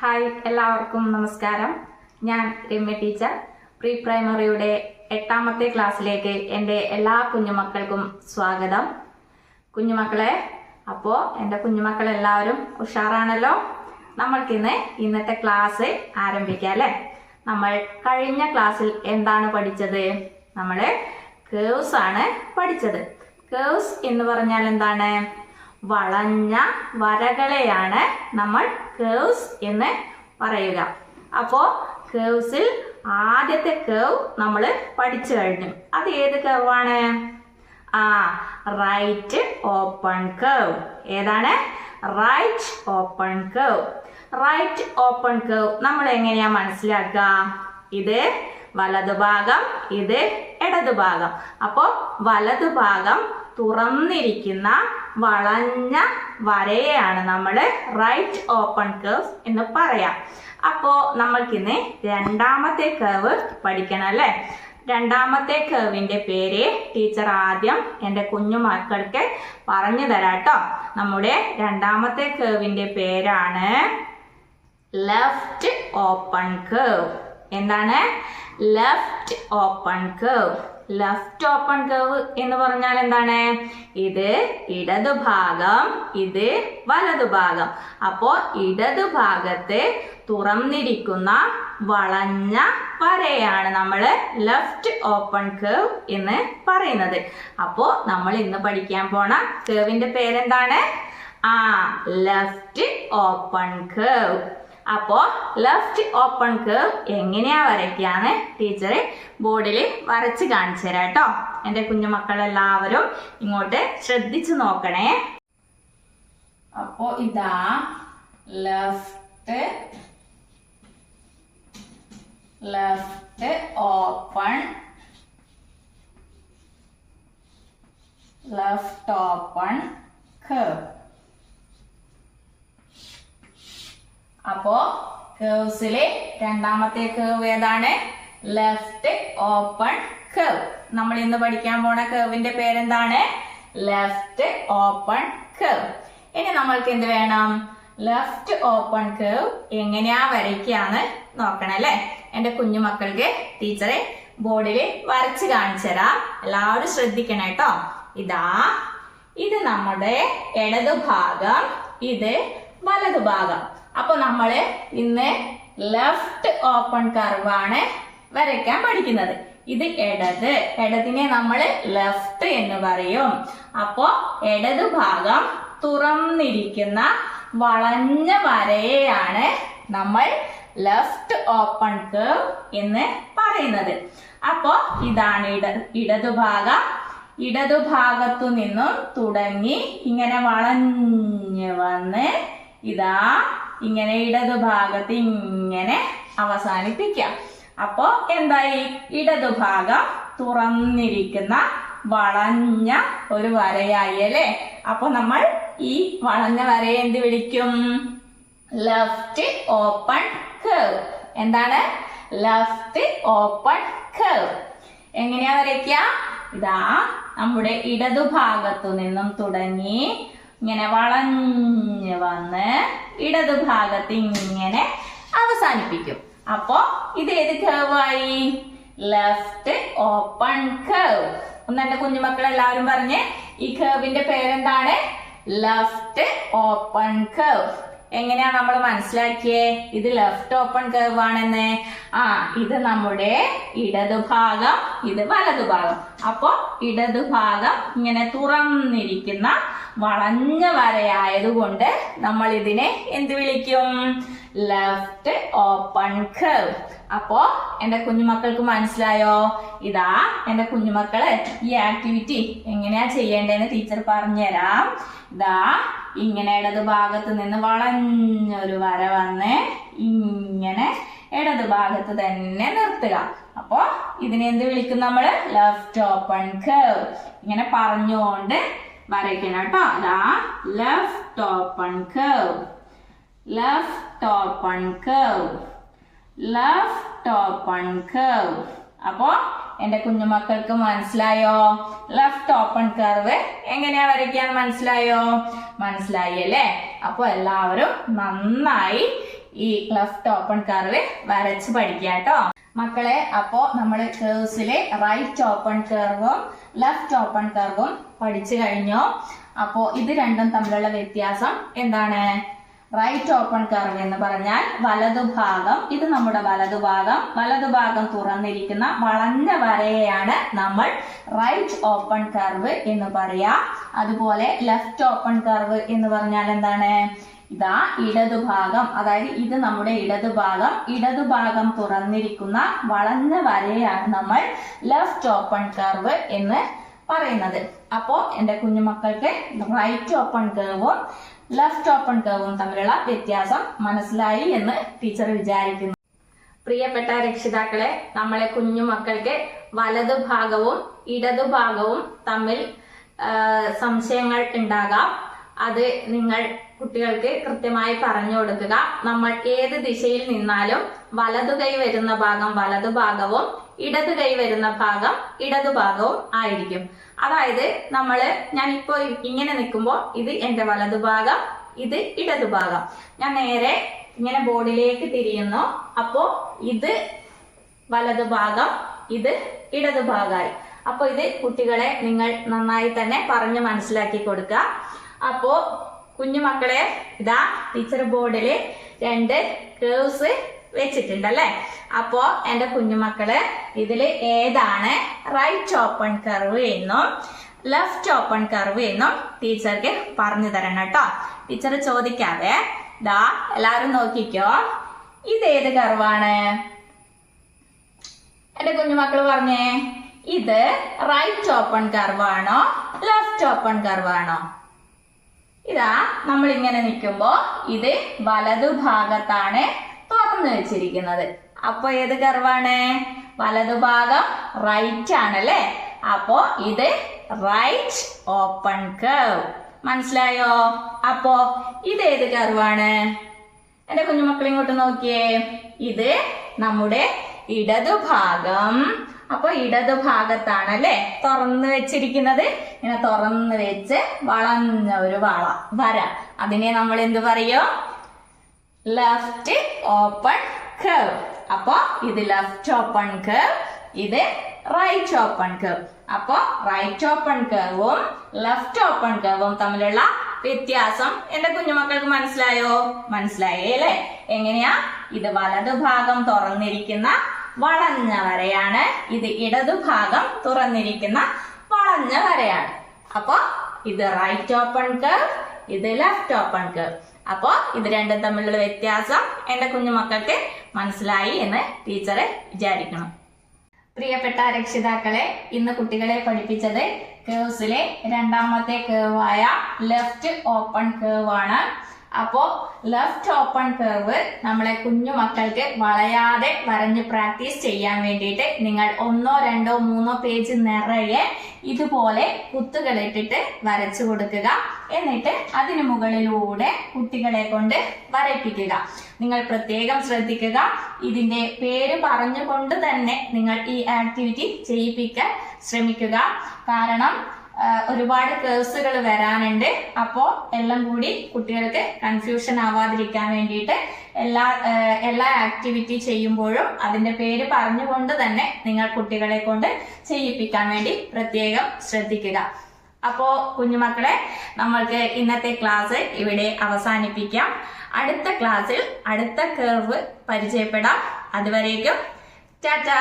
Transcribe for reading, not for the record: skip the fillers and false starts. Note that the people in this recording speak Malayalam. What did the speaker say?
ഹായ്, എല്ലാവർക്കും നമസ്കാരം. ഞാൻ രമ്യ ടീച്ചർ. പ്രീ പ്രൈമറിയുടെ 8ാമത്തെ ക്ലാസ്സിലേക്ക് എൻ്റെ എല്ലാ കുഞ്ഞുമക്കൾക്കും സ്വാഗതം. കുഞ്ഞുമക്കളെ, അപ്പോൾ എൻ്റെ കുഞ്ഞുമക്കളെല്ലാവരും ഉഷാറാണല്ലോ. നമ്മൾക്കിന്ന് ഇന്നത്തെ ക്ലാസ് ആരംഭിക്കാം അല്ലേ. നമ്മൾ കഴിഞ്ഞ ക്ലാസ്സിൽ എന്താണ് പഠിച്ചത്? നമ്മൾ കേവ്സ് ആണ് പഠിച്ചത്. കേവ്സ് എന്ന് പറഞ്ഞാൽ എന്താണ്? വളഞ്ഞ വരകളെയാണ് നമ്മൾ കേവ്സ് എന്ന് പറയുക. അപ്പോൾ കേവ്സിൽ ആദ്യത്തെ കേവ് നമ്മൾ പഠിച്ചു കഴിഞ്ഞു. അത് ഏത് കേവാണ്? Right open cave. ഏതാണ്? Right open cave. Right open cave നമ്മൾ എങ്ങനെയാ മനസ്സിലാക്കുക? ഇത് വലതുഭാഗം, ഇത് ഇടതുഭാഗം. അപ്പോൾ വലതുഭാഗം തുറന്നിരിക്കുന്ന വളഞ്ഞ വരയെയാണ് നമ്മൾ റൈറ്റ് ഓപ്പൺ കേവ് എന്ന് പറയാം. അപ്പോൾ നമ്മൾക്കിന്ന് രണ്ടാമത്തെ കേവ് പഠിക്കണം അല്ലേ. രണ്ടാമത്തെ കേവിന്റെ പേര് ടീച്ചർ ആദ്യം എൻ്റെ കുഞ്ഞു മക്കൾക്ക് പറഞ്ഞു തരാട്ടോ. നമ്മുടെ രണ്ടാമത്തെ കേവിന്റെ പേരാണ് ലെഫ്റ്റ് ഓപ്പൺ കേവ്. എന്താണ്? Left open cave. Left open cave എന്ന് പറഞ്ഞാൽ എന്താണ്? ഇത് ഇടതുഭാഗം, ഇത് വലതുഭാഗം. അപ്പോൾ ഇടതുഭാഗത്ത് തുറന്നിരിക്കുന്ന വളഞ്ഞ വരയാണ് നമ്മൾ ലെഫ്റ്റ് ഓപ്പൺ കേവ് എന്ന് പറയുന്നത്. അപ്പോൾ നമ്മൾ ഇന്ന് പഠിക്കാൻ പോണ കേവിന്റെ പേരെന്താണ്? Left open cave. അപ്പോ ലെഫ്റ്റ് ഓപ്പൺ കേവ് എങ്ങനെയാ വരയ്ക്കാന്ന് ടീച്ചർ ബോർഡിൽ വരച്ച് കാണിച്ചു തരാം കേട്ടോ. എൻ്റെ കുഞ്ഞുമക്കളെല്ലാവരും ഇങ്ങോട്ട് ശ്രദ്ധിച്ചു നോക്കണേ. അപ്പോ ഇതാ ലെഫ്റ്റ് ഓപ്പൺ കേവ്. അപ്പോ കേവ്സിലെ രണ്ടാമത്തെ കേവ് ഏതാണ്? Left open cave. നമ്മൾ ഇന്ന് പഠിക്കാൻ പോണ കേവിന്റെ പേരെന്താണ്? Left open cave. ഇനി നമ്മൾക്ക് എന്ത് വേണം? ലെഫ്റ്റ് ഓപ്പൺ കേവ് എങ്ങനെയാ വരയ്ക്കാന്ന് നോക്കണം അല്ലേ. എൻ്റെ കുഞ്ഞുമക്കൾക്ക് ടീച്ചറെ ബോർഡിൽ വരച്ച് കാണിച്ചു തരാം. എല്ലാവരും ശ്രദ്ധിക്കണം കേട്ടോ. ഇതാ, ഇത് നമ്മുടെ ഇടതുഭാഗം, ഇത് വലതുഭാഗം. അപ്പൊ നമ്മള് ഇന്ന് ലെഫ്റ്റ് ഓപ്പൺ കർവാണ് വരയ്ക്കാൻ പഠിക്കുന്നത്. ഇത് ഇടതിനെ നമ്മൾ ലെഫ്റ്റ് എന്ന് പറയും. അപ്പോ ഇടതുഭാഗം തുറന്നിരിക്കുന്ന വളഞ്ഞ വരയെയാണ് നമ്മൾ ലെഫ്റ്റ് ഓപ്പൺ കേവ് എന്ന് പറയുന്നത്. അപ്പോ ഇതാണ് ഇടതുഭാഗം. ഇടതുഭാഗത്തു നിന്നും തുടങ്ങി ഇങ്ങനെ വളഞ്ഞു വന്ന് ഇതാ ഇങ്ങനെ ഇടതുഭാഗത്ത് ഇങ്ങനെ അവസാനിപ്പിക്കാം. അപ്പോ എന്തായി? ഇടതുഭാഗം തുറന്നിരിക്കുന്ന വളഞ്ഞ ഒരു വരയായി അല്ലേ. അപ്പൊ നമ്മൾ ഈ വളഞ്ഞ വരയെ എന്ത് വിളിക്കും? Left open cave. എന്താണ്? Left open cave. എങ്ങനെയാ വരയ്ക്കുക? ഇതാ നമ്മുടെ ഇടതുഭാഗത്തു നിന്നും തുടങ്ങി ഇങ്ങനെ വളഞ്ഞു വന്ന് ഇടതുഭാഗത്ത് ഇങ്ങനെ അവസാനിപ്പിക്കും. അപ്പോ ഇത് ഏത് കേവായി? Left open cave. ഒന്ന് എന്റെ കുഞ്ഞുമക്കൾ എല്ലാവരും പറഞ്ഞേ, ഈ കേവിന്റെ പേരെന്താണ്? Left open cave. എങ്ങനെയാ നമ്മൾ മനസ്സിലാക്കിയേ ഇത് ലെഫ്റ്റ് ഓപ്പൺ കേവ് ആണെന്ന്? ഇത് നമ്മുടെ ഇടതുഭാഗം, ഇത് വലതുഭാഗം. അപ്പൊ ഇടതുഭാഗം ഇങ്ങനെ തുറന്നിരിക്കുന്ന വളഞ്ഞ വരയായതുകൊണ്ട് നമ്മൾ ഇതിനെ എന്ത് വിളിക്കും? Left open cave. അപ്പോ എൻ്റെ കുഞ്ഞുമക്കൾക്ക് മനസ്സിലായോ? ഇതാ എൻ്റെ കുഞ്ഞുമക്കള് ഈ ആക്ടിവിറ്റി എങ്ങനെയാ ചെയ്യേണ്ടതെന്ന് ടീച്ചർ പറഞ്ഞുതരാം. ഇതാ ഇങ്ങനെ ഇടതുഭാഗത്ത് നിന്ന് വളഞ്ഞൊരു വര വന്ന് ഇങ്ങനെ ഇടതുഭാഗത്ത് തന്നെ നിർത്തുക. അപ്പോ ഇതിനെ എന്ത് വിളിക്കും നമ്മൾ? Left open cave. ഇങ്ങനെ പറഞ്ഞുകൊണ്ട് വരയ്ക്കണം കേട്ടോ. അതാ left open cave, left open cave, left open cave. അപ്പോ എൻ്റെ കുഞ്ഞുമക്കൾക്ക് മനസ്സിലായോ? ലെഫ്റ്റ് ഓപ്പൺ കർവ് എങ്ങനെയാ വരയ്ക്കാന്ന് മനസ്സിലായോ? മനസ്സിലായി അല്ലേ? അപ്പൊ എല്ലാവരും നന്നായി ഈ ലെഫ്റ്റ് ഓപ്പൺ കർവ് വരച്ച് പഠിക്കുക കേട്ടോ മക്കളെ. അപ്പോ നമ്മള് കേഴ്സിലെ റൈറ്റ് ഓപ്പൺ കർവും ലെഫ്റ്റ് ഓപ്പൺ കർവും പഠിച്ചു കഴിഞ്ഞു. അപ്പോ ഇത് രണ്ടും തമ്മിലുള്ള വ്യത്യാസം എന്താണ്? റൈറ്റ് ഓപ്പൺ കർവ് എന്ന് പറഞ്ഞാൽ വലതുഭാഗം, ഇത് നമ്മുടെ വലതുഭാഗം തുറന്നിരിക്കുന്ന വളഞ്ഞ വരയെയാണ് നമ്മൾ റൈറ്റ് ഓപ്പൺ കർവ് എന്ന് പറയാ. അതുപോലെ ലെഫ്റ്റ് ഓപ്പൺ കർവ് എന്ന് പറഞ്ഞാൽ എന്താണ്? ഇതാ ഇടതുഭാഗം, അതായത് ഇത് നമ്മുടെ ഇടതുഭാഗം തുറന്നിരിക്കുന്ന വളഞ്ഞ വരയാണ് നമ്മൾ ലെഫ്റ്റ് ഓപ്പൺ കർവ് എന്ന് പറയുന്നത്. അപ്പോ എന്റെ കുഞ്ഞുമക്കൾക്ക് റൈറ്റ് ഓപ്പൺ കർവും ലെഫ്റ്റ് ഓപ്പൺ കർവും തമ്മിലുള്ള വ്യത്യാസം മനസ്സിലായി എന്ന് ടീച്ചർ വിചാരിക്കുന്നു. പ്രിയപ്പെട്ട രക്ഷിതാക്കളെ, നമ്മളെ കുഞ്ഞുമക്കൾക്ക് വലതുഭാഗവും ഇടതുഭാഗവും തമ്മിൽ സംശയങ്ങൾ ഉണ്ടാകാം. അത് നിങ്ങൾ കുട്ടികൾക്ക് കൃത്യമായി പറഞ്ഞു കൊടുക്കുക. നമ്മൾ ഏത് ദിശയിൽ നിന്നാലും വലതു കൈ വരുന്ന ഭാഗം വലതുഭാഗവും ഇടത് കൈ വരുന്ന ഭാഗം ഇടതുഭാഗവും ആയിരിക്കും. അതായത് ഞാനിപ്പോ ഇങ്ങനെ നിൽക്കുമ്പോൾ ഇത് എന്റെ വലതുഭാഗം, ഇത് ഇടതുഭാഗം. ഞാൻ നേരെ ഇങ്ങനെ ബോർഡിലേക്ക് തിരിയുന്നു. അപ്പോ ഇത് വലതുഭാഗം, ഇത് ഇടതുഭാഗമായി. അപ്പൊ ഇത് കുട്ടികളെ നിങ്ങൾ നന്നായി തന്നെ പറഞ്ഞു മനസ്സിലാക്കി കൊടുക്കുക. അപ്പോ കുഞ്ഞുമക്കളെ, ഇതാ ടീച്ചർ ബോർഡില് 2 കേഴ്സ് വെച്ചിട്ടുണ്ടല്ലേ. അപ്പോ എന്റെ കുഞ്ഞുമക്കള് ഇതില് ഏതാണ് റൈറ്റ് ഓപ്പൺ കർവ് എന്നും ലെഫ്റ്റ് ഓപ്പൺ കർവ് എന്നും ടീച്ചർക്ക് പറഞ്ഞു തരണം കേട്ടോ. ടീച്ചർ ചോദിക്കാവേ. ദാ എല്ലാരും നോക്കിക്കോ, ഇതേത് കർവാണ്? എന്റെ കുഞ്ഞുമക്കള് പറഞ്ഞേ, ഇത് റൈറ്റ് ഓപ്പൺ കർവാണോ ലെഫ്റ്റ് ഓപ്പൺ കർവാണോ? ഇതാ നമ്മൾ ഇങ്ങനെ നിൽക്കുമ്പോ ഇത് വലതുഭാഗത്താണ് തുറന്നു വെച്ചിരിക്കുന്നത്. അപ്പൊ ഏത് കർവാണ്? വലതുഭാഗം റൈറ്റ് ആണല്ലേ. അപ്പോ ഇത് റൈറ്റ് ഓപ്പൺ കർവ്. മനസ്സിലായോ? അപ്പോ ഇതേത് കർവാണ്? എന്റെ കുഞ്ഞുമക്കൾ ഇങ്ങോട്ട് നോക്കിയേ, ഇത് നമ്മുടെ ഇടതുഭാഗം. അപ്പൊ ഇടതുഭാഗത്താണല്ലേ തുറന്നു വെച്ചിരിക്കുന്നത്. ഇങ്ങനെ തുറന്നു വെച്ച് വളഞ്ഞ ഒരു വര, അതിനെ നമ്മൾ എന്ത് പറയും? Left open curve. അപ്പൊ ഇത് ലെഫ്റ്റ് ഓപ്പൺ കർവ്, ഇത് റൈറ്റ് ഓപ്പൺ കർവ്. അപ്പൊ റൈറ്റ് ഓപ്പൺ കർവും ലെഫ്റ്റ് ഓപ്പൺ കർവും തമ്മിലുള്ള വ്യത്യാസം എന്റെ കുഞ്ഞുമക്കൾക്ക് മനസ്സിലായോ? മനസ്സിലായേ അല്ലേ? എങ്ങനെയാ? ഇത് വലതുഭാഗം തുറന്നിരിക്കുന്ന വളഞ്ഞ വരയാണ്, ഇത് ഇടതുഭാഗം തുറന്നിരിക്കുന്ന വളഞ്ഞ വരയാണ്. അപ്പൊ ഇത് റൈറ്റ് ഓപ്പൺ കർവ്, ഇത് ലെഫ്റ്റ് ഓപ്പൺ കർവ്. അപ്പോ ഇത് രണ്ടും തമ്മിലുള്ള വ്യത്യാസം എന്റെ കുഞ്ഞുമക്കൾക്ക് മനസ്സിലായി എന്ന് ടീച്ചറെ വിചാരിക്കണം. പ്രിയപ്പെട്ട രക്ഷിതാക്കളെ, ഇന്ന് കുട്ടികളെ പഠിപ്പിച്ചത് കേഴ്സിലെ രണ്ടാമത്തെ കേർവായ ലെഫ്റ്റ് ഓപ്പൺ കേർവ് ആണ്. അപ്പോ ലെഫ്റ്റ് ഓപ്പൺ കർവ് നമ്മളെ കുഞ്ഞു മക്കൾക്ക് വളയാതെ വരഞ്ഞ് പ്രാക്ടീസ് ചെയ്യാൻ വേണ്ടിയിട്ട് നിങ്ങൾ 1, 2, 3 പേജ് നിറയെ ഇതുപോലെ കുത്തുകളിട്ടിട്ട് വരച്ചു കൊടുക്കുക. എന്നിട്ട് അതിന് മുകളിലൂടെ കുട്ടികളെ കൊണ്ട് വരയ്പ്പിക്കുക. നിങ്ങൾ പ്രത്യേകം ശ്രദ്ധിക്കുക, ഇതിന്റെ പേര് പറഞ്ഞുകൊണ്ട് തന്നെ നിങ്ങൾ ഈ ആക്ടിവിറ്റി ചെയ്യിപ്പിക്കാൻ ശ്രമിക്കുക. കാരണം ഒരുപാട് കേഴ്സുകൾ വരാനുണ്ട്. അപ്പോ എല്ലാം കൂടി കുട്ടികൾക്ക് കൺഫ്യൂഷൻ ആവാതിരിക്കാൻ വേണ്ടിയിട്ട് എല്ലാ ആക്ടിവിറ്റി ചെയ്യുമ്പോഴും അതിന്റെ പേര് പറഞ്ഞുകൊണ്ട് തന്നെ നിങ്ങൾ കുട്ടികളെ കൊണ്ട് ചെയ്യിപ്പിക്കാൻ വേണ്ടി പ്രത്യേകം ശ്രദ്ധിക്കുക. അപ്പോ കുഞ്ഞുമക്കളെ, നമ്മൾക്ക് ഇന്നത്തെ ക്ലാസ് ഇവിടെ അവസാനിപ്പിക്കാം. അടുത്ത ക്ലാസ്സിൽ അടുത്ത കർവ് പരിചയപ്പെടാം. അതുവരേക്കും ടാറ്റാ.